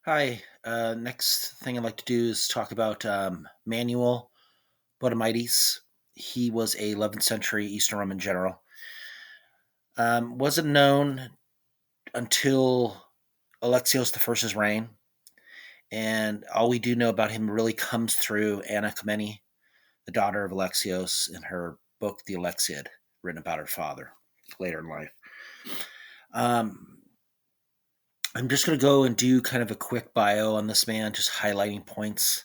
Hi. Next thing I'd like to do is talk about Manuel Boutoumites. He was a 11th century Eastern Roman general. Wasn't known until Alexios I's reign, and all we do know about him really comes through Anna Komnene, the daughter of Alexios, in her book The Alexiad, written about her father later in life. Um, I'm just going to go and do kind of a quick bio on this man, just highlighting points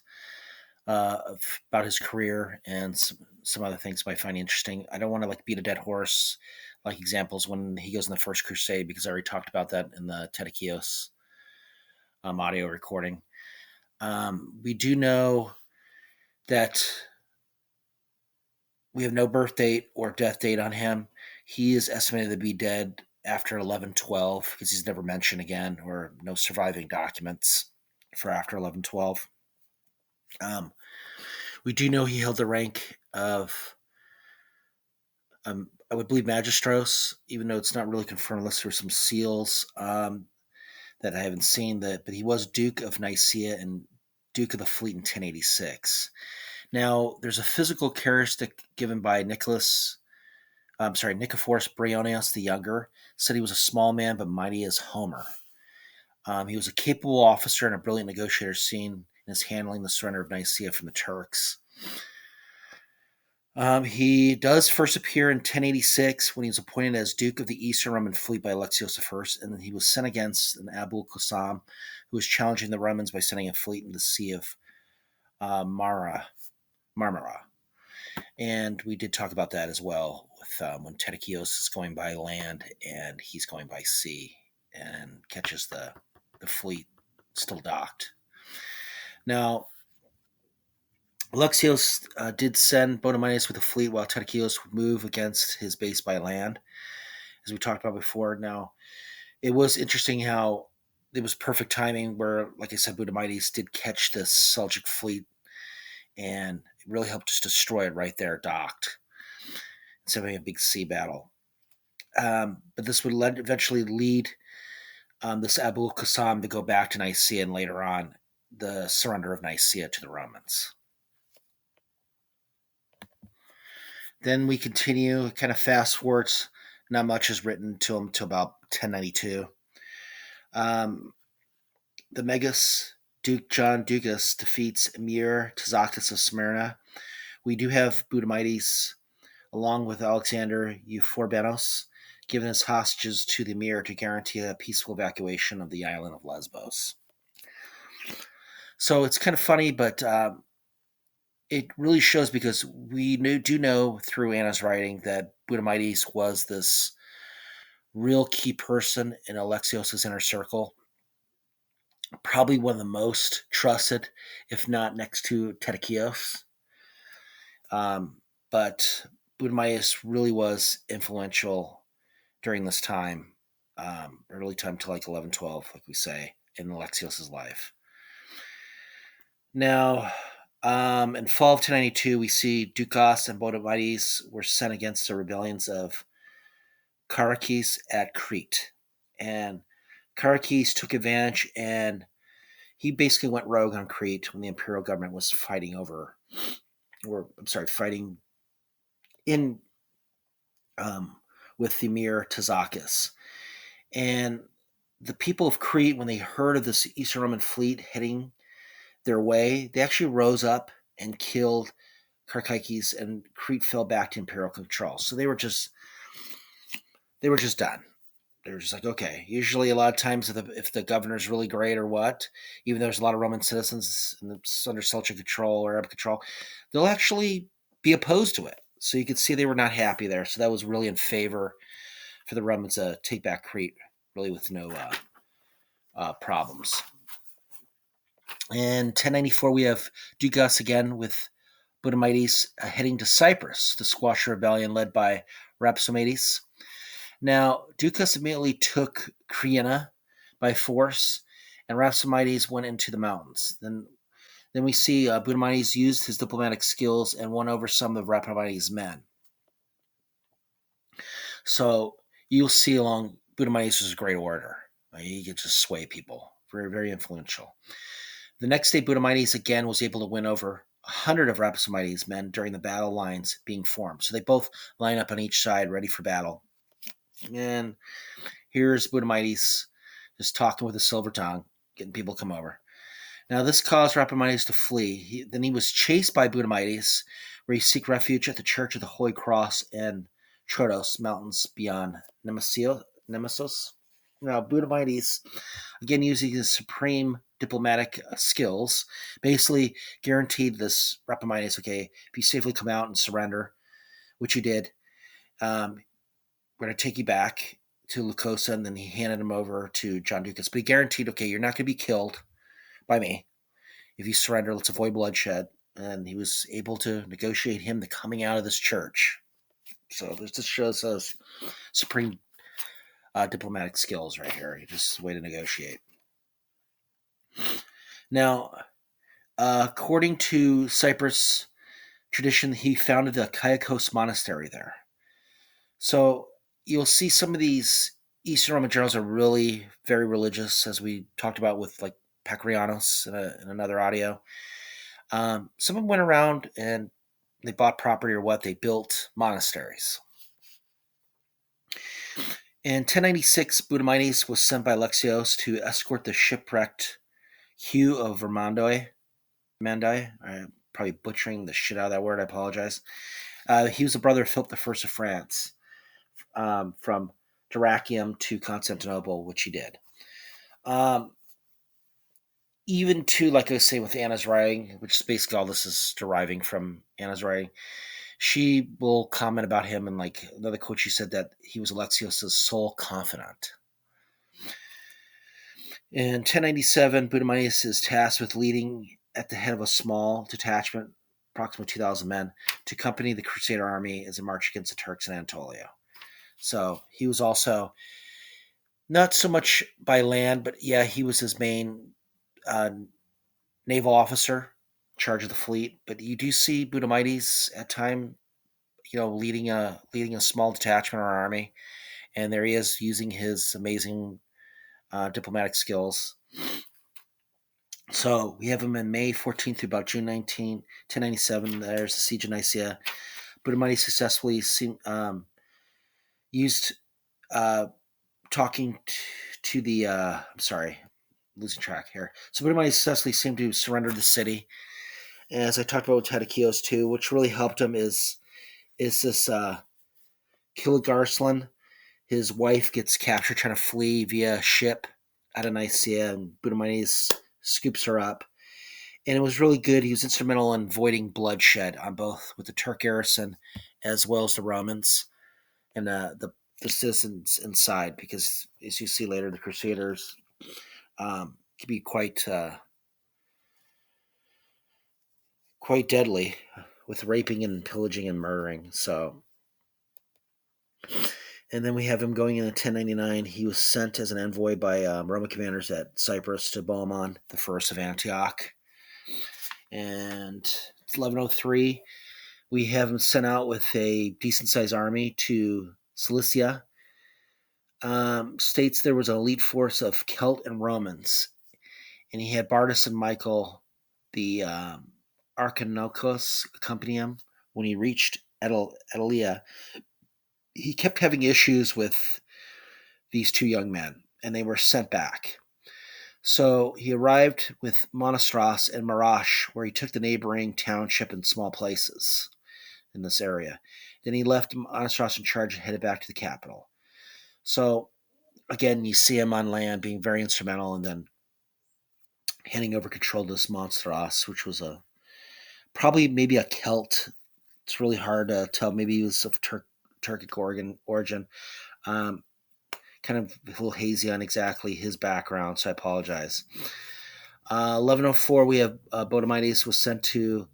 about his career and some other things I find interesting. I don't want to like beat a dead horse, like examples when he goes in the First Crusade, because I already talked about that in the Tedekios audio recording. We do know that we have no birth date or death date on him. He is estimated to be dead after 1112 because he's never mentioned again, or no surviving documents for after 1112. Um, we do know he held the rank of I would believe Magistros, even though it's not really confirmed unless there's some seals that I haven't seen. That, but he was Duke of Nicaea and Duke of the Fleet in 1086. Now, there's a physical characteristic given by Nicephorus Briones the Younger. Said he was a small man but mighty as Homer. He was a capable officer and a brilliant negotiator, seen in his handling the surrender of Nicaea from the Turks. He does first appear in 1086 when he was appointed as Duke of the Eastern Roman fleet by Alexios I, and then he was sent against an Abu Qassam, who was challenging the Romans by sending a fleet in the Sea of Marmara. And we did talk about that as well with when Tedekios is going by land and he's going by sea and catches the fleet still docked. Now, Alexios did send Boutoumites with a fleet while Tedekios would move against his base by land, as we talked about before. Now, it was interesting how it was perfect timing where, like I said, Boutoumites did catch this Seljuk fleet and it really helped just destroy it right there, docked, instead of having a big sea battle. But this would eventually lead this Abu Qassam to go back to Nicaea and later on the surrender of Nicaea to the Romans. Then we continue, kind of fast forwards. Not much is written to him till about 1092. The Megas Duke John Ducas defeats Emir Tazakis of Smyrna. We do have Boutoumites, along with Alexander Euphorbos, given as hostages to the Emir to guarantee a peaceful evacuation of the island of Lesbos. So it's kind of funny, but it really shows because we do know through Anna's writing that Boutoumites was this real key person in Alexios's inner circle. Probably one of the most trusted, if not next to Tedekios. But Boutoumites really was influential during this time, early time to like 1112, like we say, in Alexios's life. Now, in fall of 1092, we see Ducas and Boutoumites were sent against the rebellions of Carakis at Crete. And Carakis took advantage and he basically went rogue on Crete when the imperial government was fighting fighting in with the Emir Tazakis. And the people of Crete, when they heard of this Eastern Roman fleet heading their way, they actually rose up and killed Carakis, and Crete fell back to imperial control. So they were just done. They were just like, okay. Usually, a lot of times, if the governor's really great or what, even though there's a lot of Roman citizens and it's under Seljuk control or Arab control, they'll actually be opposed to it. So you could see they were not happy there. So that was really in favor for the Romans to take back Crete, really with no problems. In 1094, we have Ducas again with Boutoumites heading to Cyprus to squash a rebellion led by Rhapsomades. Now, Ducas immediately took Criana by force, and Rhapsomades went into the mountains. Then we see Boutoumites used his diplomatic skills and won over some of Rhapsomades' men. So you'll see along Boutoumites was a great orator. He could just sway people very, very influential. The next day, Boutoumites again was able to win over 100 of Rapamydes' men during the battle lines being formed. So they both line up on each side, ready for battle. And here's Boutoumites just talking with a silver tongue, getting people to come over. Now, this caused Rapamydes to flee. Then he was chased by Boutoumites, where he seek refuge at the Church of the Holy Cross in Troodos mountains beyond Nemesis. Now, Boutoumites, again using his supreme diplomatic skills, basically guaranteed this Rapamydes, okay, if you safely come out and surrender, which you did, we're going to take you back to Lucosa, and then he handed him over to John Ducas. But he guaranteed, okay, you're not going to be killed by me. If you surrender, let's avoid bloodshed. And he was able to negotiate him the coming out of this church. So this just shows us supreme diplomatic skills right here. Just a way to negotiate. Now, according to Cyprus tradition, he founded the Kyakos monastery there. So you'll see some of these Eastern Roman generals are really very religious, as we talked about with like Pakrianos in another audio. Some of them went around and they bought property or what, they built monasteries. In 1096, Boutoumites was sent by Alexios to escort the shipwrecked Hugh of Vermandoy. I'm probably butchering the shit out of that word. I apologize. He was the brother of Philip I of France, from Dyrrhachium to Constantinople, which he did. Even to, like I say, with Anna's writing, which is basically all this is deriving from Anna's writing, she will comment about him in like another quote. She said that he was Alexios' sole confidant. In 1097, Boutoumites is tasked with leading at the head of a small detachment, approximately 2,000 men, to accompany the Crusader army as it marched against the Turks in Anatolia. So he was also not so much by land, but yeah, he was his main naval officer, in charge of the fleet. But you do see Boutoumites at time, leading a small detachment or army, and there he is using his amazing diplomatic skills. So we have him in May 14th through about June 1097. There's the siege of Nicaea. Boutoumites successfully used talking to the. I'm sorry, losing track here. So Boutoumites successfully seemed to surrender the city. And as I talked about with Tadakios too, which really helped him is this Kiligarslan. His wife gets captured trying to flee via ship out of Nicaea, and Boutoumites scoops her up. And it was really good. He was instrumental in avoiding bloodshed on both with the Turk garrison as well as the Romans and the citizens inside, because as you see later, the Crusaders can be quite deadly with raping and pillaging and murdering. So, and then we have him going in 1099. He was sent as an envoy by Roman commanders at Cyprus to Bohemond I of Antioch. And it's 1103. We have him sent out with a decent-sized army to Cilicia. States there was an elite force of Celt and Romans, and he had Bardas and Michael, the Archinokos, accompany him. When he reached Etalia, he kept having issues with these two young men, and they were sent back. So he arrived with Monastros and Marash, where he took the neighboring township and small places in this area. Then he left Monastros in charge and headed back to the capital. So again, you see him on land being very instrumental, and then handing over control to this Monastros, which was probably maybe a Celt. It's really hard to tell. Maybe he was of Turkic origin. Kind of a little hazy on exactly his background, so I apologize. 1104, we have Boutoumites was sent to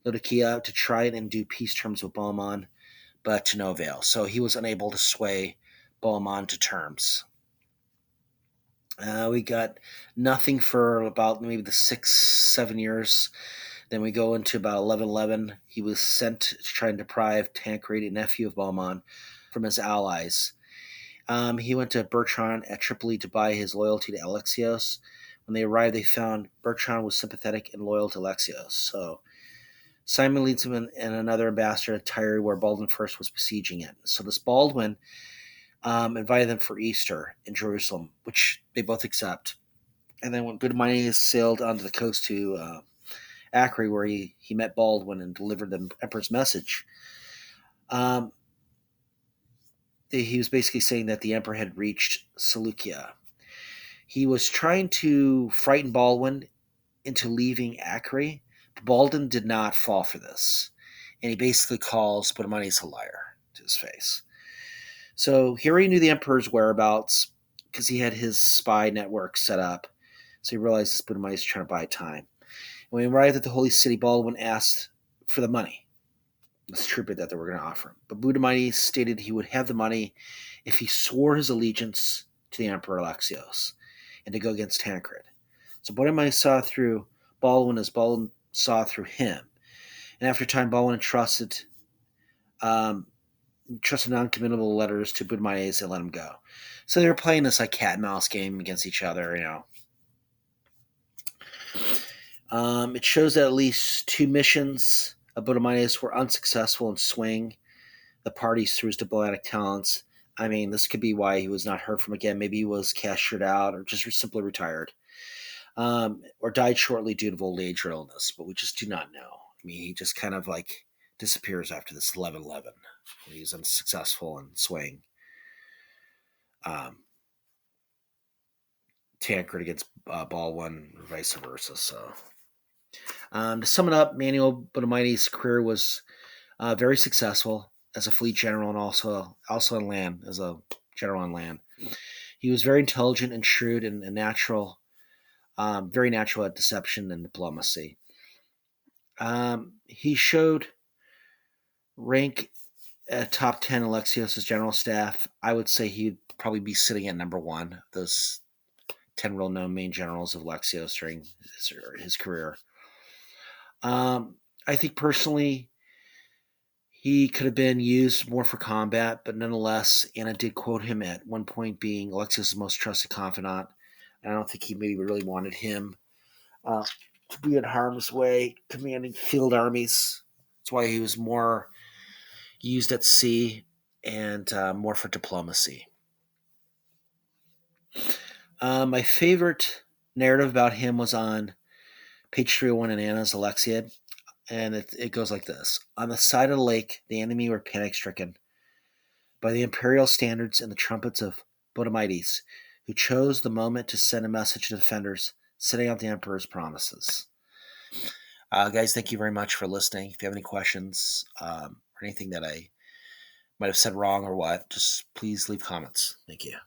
Laodicea to try and do peace terms with Bohemond, but to no avail. So he was unable to sway Bohemond to terms. We got nothing for about maybe the 6-7 years. Then we go into about 1111. He was sent to try and deprive Tancred, nephew of Bohemond, from his allies. He went to Bertrand at Tripoli to buy his loyalty to Alexios, When they arrived, they found Bertrand was sympathetic and loyal to Alexios. So Simon leads him and another ambassador to Tyre, where Baldwin first was besieging it. So this Baldwin invited them for Easter in Jerusalem, which they both accept. And then when Boutoumites sailed onto the coast to Acre, where he met Baldwin and delivered the emperor's message, um, he was basically saying that the emperor had reached Seleucia. He was trying to frighten Baldwin into leaving Acre, but Baldwin did not fall for this. And he basically calls Boutoumites a liar to his face. So here he knew the emperor's whereabouts because he had his spy network set up. So he realized this Boutoumites is trying to buy time. When he arrived at the holy city, Baldwin asked for the money, this tribute that they were going to offer him. But Boutoumites stated he would have the money if he swore his allegiance to the emperor Alexios and to go against Tancred. So Boutoumites saw through Baldwin as Baldwin saw through him. And after a time, Baldwin um, entrusted non-committable letters to Boutoumites and let him go. So they were playing this like cat and mouse game against each other. It shows that at least two missions of Boutoumites were unsuccessful in swaying the parties through his diplomatic talents. I mean, this could be why he was not heard from again. Maybe he was cashiered out or just simply retired, or died shortly due to old age or illness, but we just do not know. I mean, he just kind of like disappears after this 11-11. He's unsuccessful in swaying um, Tancred against Baldwin, or vice versa. So, to sum it up, Manuel Boutoumites' career was very successful as a fleet general and also on land as a general on land. He was very intelligent and shrewd and natural, very natural at deception and diplomacy. He showed rank at top 10 Alexios' general staff. I would say he'd probably be sitting at number one, those 10 real known main generals of Alexios during his career. I think personally, he could have been used more for combat, but nonetheless, Anna did quote him at one point being Alexios' most trusted confidant. And I don't think he maybe really wanted him uh, to be in harm's way, commanding field armies. That's why he was more used at sea and more for diplomacy. My favorite narrative about him was on page 301 in Anna's Alexiad, and it goes like this. On the side of the lake, the enemy were panic-stricken by the imperial standards and the trumpets of Boutoumites, who chose the moment to send a message to defenders, setting out the emperor's promises. Guys, thank you very much for listening. If you have any questions or anything that I might have said wrong or what, just please leave comments. Thank you.